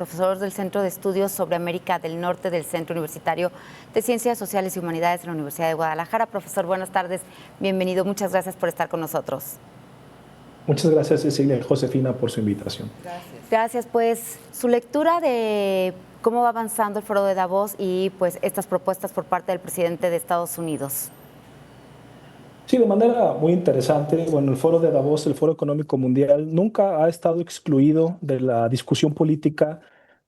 profesor del Centro de Estudios sobre América del Norte del Centro Universitario de Ciencias Sociales y Humanidades de la Universidad de Guadalajara. Profesor, buenas tardes, bienvenido, muchas gracias por estar con nosotros. Muchas gracias, Cecilia y Josefina, por su invitación. Gracias, pues su lectura de cómo va avanzando el foro de Davos y pues estas propuestas por parte del presidente de Estados Unidos. Sí, de manera muy interesante. Bueno, el foro de Davos, el Foro Económico Mundial, nunca ha estado excluido de la discusión política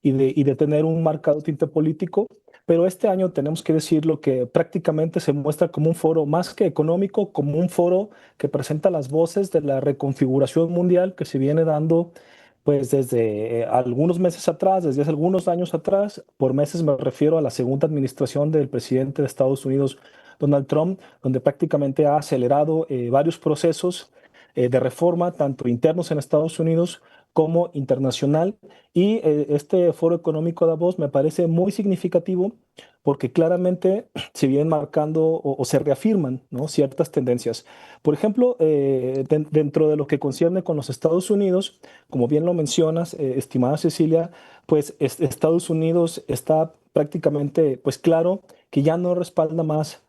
y de tener un marcado tinte político, pero este año tenemos que decirlo que prácticamente se muestra como un foro más que económico, como un foro que presenta las voces de la reconfiguración mundial que se viene dando pues desde algunos meses atrás, desde hace algunos años atrás. Por meses me refiero a la segunda administración del presidente de Estados Unidos, Donald Trump, donde prácticamente ha acelerado varios procesos de reforma, tanto internos en Estados Unidos como internacional. Y este foro económico de Davos me parece muy significativo porque claramente se vienen marcando o se reafirman, ¿no?, ciertas tendencias. Por ejemplo, dentro de lo que concierne con los Estados Unidos, como bien lo mencionas, estimada Cecilia, pues Estados Unidos está prácticamente, pues claro, que ya no respalda más,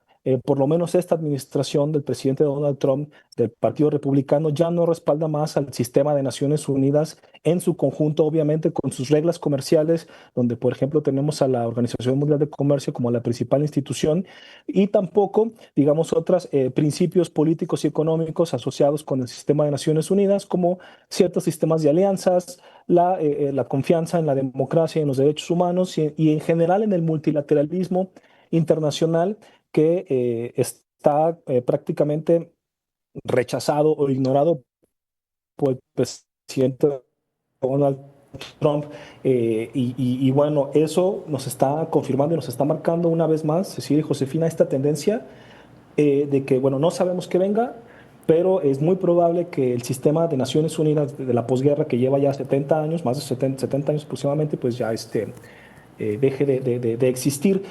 por lo menos esta administración del presidente Donald Trump, del Partido Republicano, ya no respalda más al sistema de Naciones Unidas en su conjunto, obviamente con sus reglas comerciales, donde, por ejemplo, tenemos a la Organización Mundial de Comercio como la principal institución, y tampoco, digamos, otros principios políticos y económicos asociados con el sistema de Naciones Unidas, como ciertos sistemas de alianzas, la confianza en la democracia y en los derechos humanos y en general en el multilateralismo internacional que está prácticamente rechazado o ignorado por el presidente Donald Trump. Y bueno, eso nos está confirmando y nos está marcando una vez más, Cecilia y Josefina, esta tendencia de que, bueno, no sabemos qué venga, pero es muy probable que el sistema de Naciones Unidas de la posguerra, que lleva ya 70 años, más de 70 años aproximadamente, pues ya deje de existir.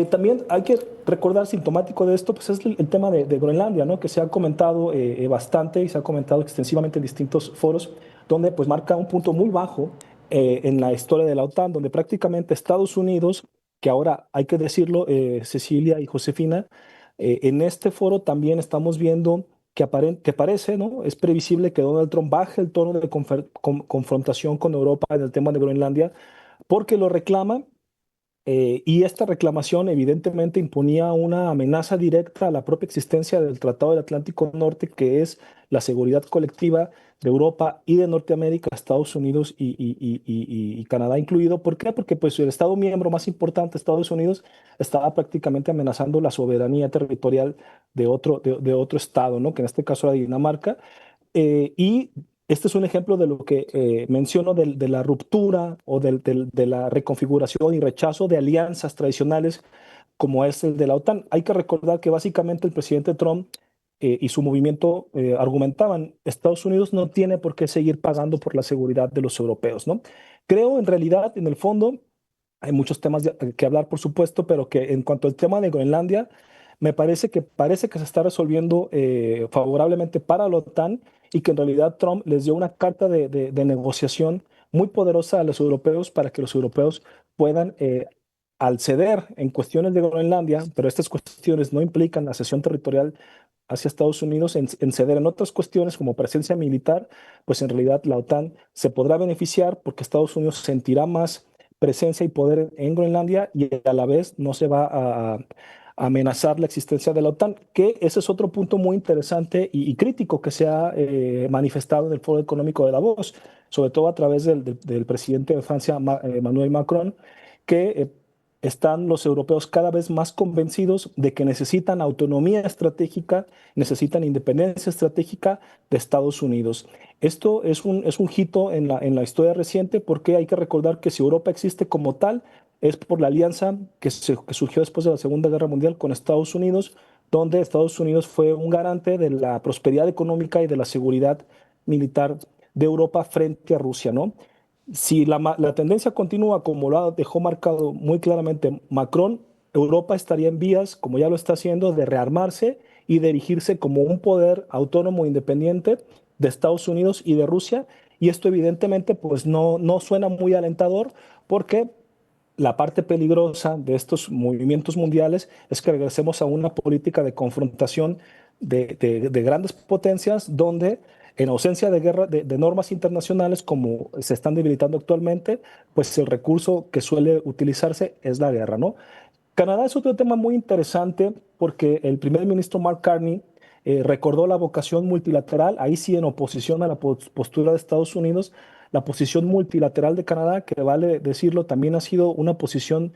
También hay que recordar, sintomático de esto, pues es el tema de Groenlandia, ¿no?, que se ha comentado bastante y se ha comentado extensivamente en distintos foros, donde pues marca un punto muy bajo en la historia de la OTAN, donde prácticamente Estados Unidos, que ahora hay que decirlo, Cecilia y Josefina, en este foro también estamos viendo que parece, ¿no?, es previsible que Donald Trump baje el tono de confrontación con Europa en el tema de Groenlandia, porque lo reclama. Y esta reclamación evidentemente imponía una amenaza directa a la propia existencia del Tratado del Atlántico Norte, que es la seguridad colectiva de Europa y de Norteamérica, Estados Unidos y Canadá incluido. ¿Por qué? Porque pues, el Estado miembro más importante, Estados Unidos, estaba prácticamente amenazando la soberanía territorial de otro Estado, ¿no?, que en este caso era Dinamarca. Y este es un ejemplo de lo que menciono de la ruptura o de la reconfiguración y rechazo de alianzas tradicionales como es el de la OTAN. Hay que recordar que básicamente el presidente Trump y su movimiento argumentaban: Estados Unidos no tiene por qué seguir pagando por la seguridad de los europeos, ¿no? Creo en realidad, en el fondo, hay muchos temas que hablar, por supuesto, pero que en cuanto al tema de Groenlandia, parece que se está resolviendo favorablemente para la OTAN, y que en realidad Trump les dio una carta de negociación muy poderosa a los europeos para que los europeos puedan, al ceder en cuestiones de Groenlandia, pero estas cuestiones no implican la cesión territorial hacia Estados Unidos, en ceder en otras cuestiones como presencia militar, pues en realidad la OTAN se podrá beneficiar porque Estados Unidos sentirá más presencia y poder en Groenlandia, y a la vez no se va a amenazar la existencia de la OTAN, que ese es otro punto muy interesante y crítico que se ha manifestado en el Foro Económico de Davos, sobre todo a través del presidente de Francia, Emmanuel Macron, que están los europeos cada vez más convencidos de que necesitan autonomía estratégica, necesitan independencia estratégica de Estados Unidos. Esto es un hito en la historia reciente, porque hay que recordar que si Europa existe como tal, es por la alianza que surgió después de la Segunda Guerra Mundial con Estados Unidos, donde Estados Unidos fue un garante de la prosperidad económica y de la seguridad militar de Europa frente a Rusia, ¿no? Si la tendencia continúa como lo dejó marcado muy claramente Macron, Europa estaría en vías, como ya lo está haciendo, de rearmarse y de erigirse como un poder autónomo independiente de Estados Unidos y de Rusia. Y esto evidentemente pues no suena muy alentador, porque la parte peligrosa de estos movimientos mundiales es que regresemos a una política de confrontación de grandes potencias donde en ausencia de guerra, de normas internacionales como se están debilitando actualmente, pues el recurso que suele utilizarse es la guerra, ¿no? Canadá es otro tema muy interesante porque el primer ministro Mark Carney recordó la vocación multilateral, ahí sí en oposición a la postura de Estados Unidos, la posición multilateral de Canadá, que vale decirlo, también ha sido una posición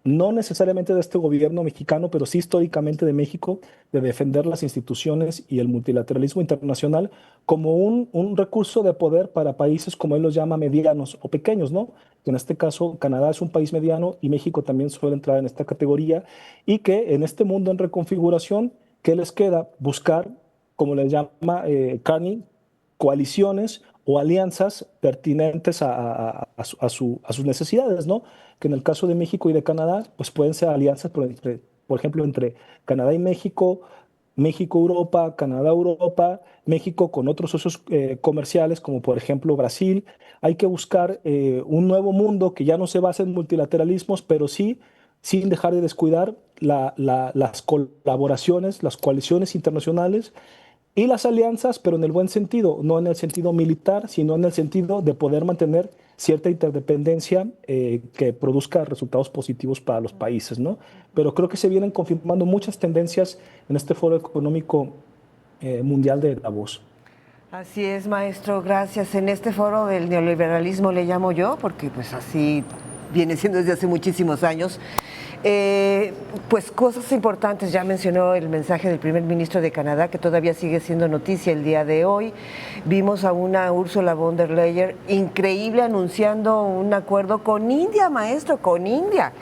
no necesariamente de este gobierno mexicano, pero sí históricamente de México, de defender las instituciones y el multilateralismo internacional como un recurso de poder para países, como él los llama, medianos o pequeños, ¿no? Que en este caso Canadá es un país mediano y México también suele entrar en esta categoría, y que en este mundo en reconfiguración, ¿qué les queda? Buscar, como le llama Carney, coaliciones o alianzas pertinentes a sus necesidades, ¿no? Que en el caso de México y de Canadá, pues pueden ser alianzas, por ejemplo, entre Canadá y México, México-Europa, Canadá-Europa, México con otros socios comerciales, como por ejemplo Brasil. Hay que buscar un nuevo mundo que ya no se basa en multilateralismos, pero sí sin dejar de descuidar las colaboraciones, las coaliciones internacionales y las alianzas, pero en el buen sentido, no en el sentido militar, sino en el sentido de poder mantener cierta interdependencia que produzca resultados positivos para los países, ¿no? Pero creo que se vienen confirmando muchas tendencias en este foro económico mundial de Davos. Así es, maestro, gracias. En este foro del neoliberalismo le llamo yo, porque pues así viene siendo desde hace muchísimos años. Pues cosas importantes, ya mencionó el mensaje del primer ministro de Canadá, que todavía sigue siendo noticia el día de hoy. Vimos a una Ursula von der Leyen increíble anunciando un acuerdo con India, maestro, con India.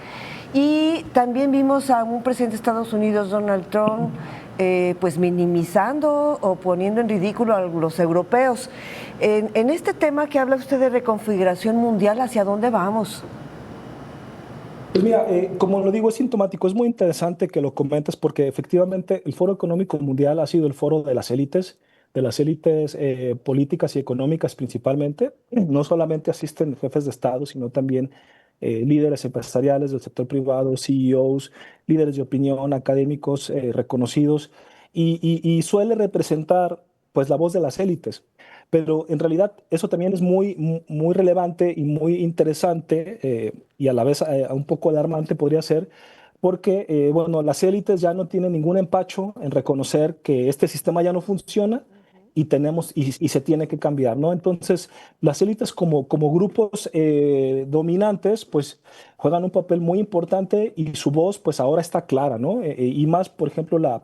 Y también vimos a un presidente de Estados Unidos, Donald Trump, pues minimizando o poniendo en ridículo a los europeos. En este tema que habla usted de reconfiguración mundial, ¿hacia dónde vamos? Pues mira, como lo digo, es sintomático, es muy interesante que lo comentes porque efectivamente el Foro Económico Mundial ha sido el foro de las élites políticas y económicas principalmente. No solamente asisten jefes de Estado, sino también líderes empresariales del sector privado, CEOs, líderes de opinión, académicos reconocidos, y suele representar pues la voz de las élites. Pero en realidad eso también es muy relevante y muy interesante y a la vez un poco alarmante podría ser, porque bueno, las élites ya no tienen ningún empacho en reconocer que este sistema ya no funciona y y se tiene que cambiar, ¿no? Entonces, las élites como grupos dominantes, pues juegan un papel muy importante y su voz, pues ahora está clara, ¿no? Y más, por ejemplo, la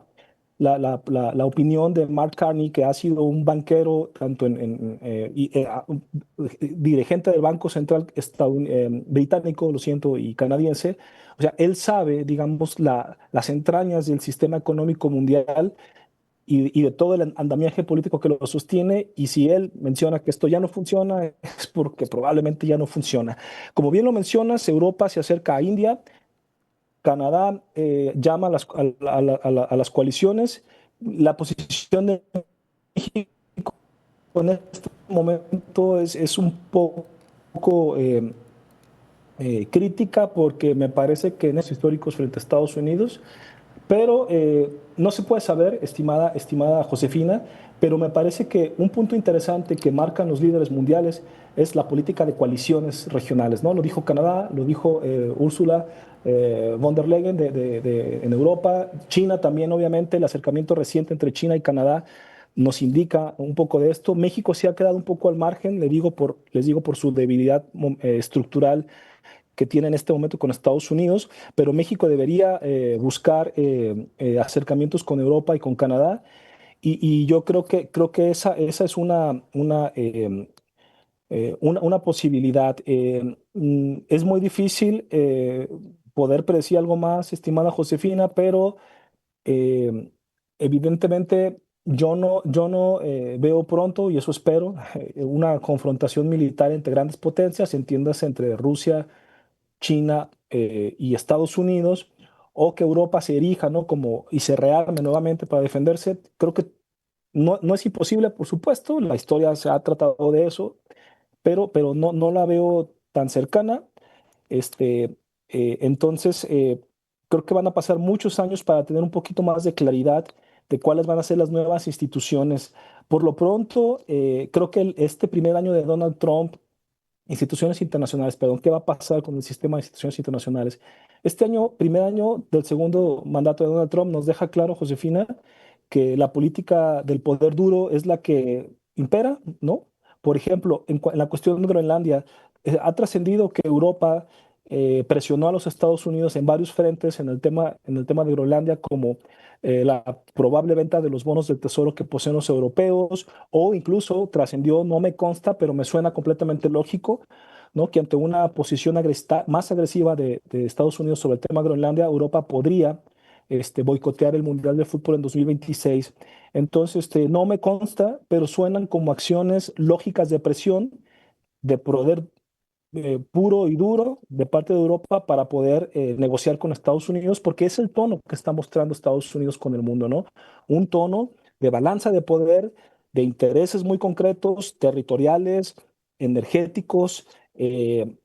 opinión de Mark Carney, que ha sido un banquero, tanto dirigente del Banco Central británico, lo siento, y canadiense. O sea, él sabe, digamos, las entrañas del sistema económico mundial y de todo el andamiaje político que lo sostiene, y si él menciona que esto ya no funciona, es porque probablemente ya no funciona. Como bien lo mencionas, Europa se acerca a India. Canadá llama a las coaliciones. La posición de México en este momento es un poco crítica porque me parece que en esos históricos frente a Estados Unidos, pero no se puede saber, estimada Josefina, pero me parece que un punto interesante que marcan los líderes mundiales es la política de coaliciones regionales, ¿no? Lo dijo Canadá, lo dijo Ursula von der Leyen en Europa, China también, obviamente, el acercamiento reciente entre China y Canadá nos indica un poco de esto. México sí ha quedado un poco al margen, les digo por su debilidad estructural que tiene en este momento con Estados Unidos, pero México debería buscar acercamientos con Europa y con Canadá, y yo creo que esa es una posibilidad. Es muy difícil poder predecir algo más, estimada Josefina, pero eh, evidentemente yo no veo pronto, y eso espero, una confrontación militar entre grandes potencias, entiéndase entre Rusia, China y Estados Unidos, o que Europa se erija, ¿no? Como, y se rearme nuevamente para defenderse. Creo que no es imposible, por supuesto, la historia se ha tratado de eso, pero no la veo tan cercana. Entonces, creo que van a pasar muchos años para tener un poquito más de claridad de cuáles van a ser las nuevas instituciones. Por lo pronto, creo que este primer año de Donald Trump, instituciones internacionales, perdón, ¿qué va a pasar con el sistema de instituciones internacionales? Este año, primer año del segundo mandato de Donald Trump, nos deja claro, Josefina, que la política del poder duro es la que impera, ¿no? Por ejemplo, en la cuestión de Groenlandia, ha trascendido que Europa presionó a los Estados Unidos en varios frentes en el tema de Groenlandia, como la probable venta de los bonos del tesoro que poseen los europeos, o incluso trascendió, no me consta, pero me suena completamente lógico, ¿no? Que ante una posición más agresiva de Estados Unidos sobre el tema de Groenlandia, Europa podría boicotear el Mundial de Fútbol en 2026. Entonces, no me consta, pero suenan como acciones lógicas de presión, de poder puro y duro de parte de Europa para poder negociar con Estados Unidos, porque es el tono que está mostrando Estados Unidos con el mundo, ¿no? Un tono de balanza de poder, de intereses muy concretos, territoriales, energéticos, que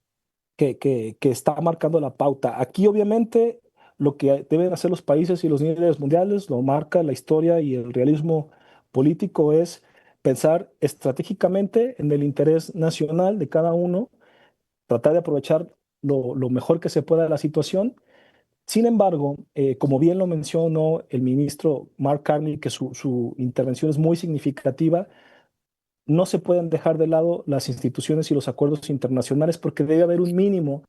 está marcando la pauta. Aquí, obviamente, lo que deben hacer los países y los líderes mundiales, lo marca la historia y el realismo político, es pensar estratégicamente en el interés nacional de cada uno, tratar de aprovechar lo mejor que se pueda de la situación. Sin embargo, como bien lo mencionó el ministro Mark Carney, que su intervención es muy significativa, no se pueden dejar de lado las instituciones y los acuerdos internacionales porque debe haber un mínimo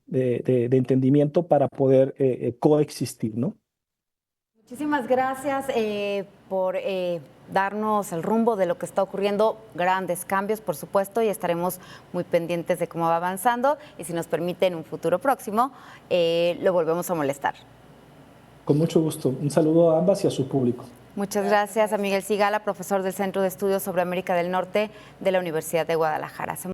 de entendimiento para poder coexistir, ¿no? Muchísimas gracias por darnos el rumbo de lo que está ocurriendo, grandes cambios, por supuesto, y estaremos muy pendientes de cómo va avanzando y si nos permite en un futuro próximo, lo volvemos a molestar. Con mucho gusto. Un saludo a ambas y a su público. Muchas gracias a Miguel Sigala, profesor del Centro de Estudios sobre América del Norte de la Universidad de Guadalajara.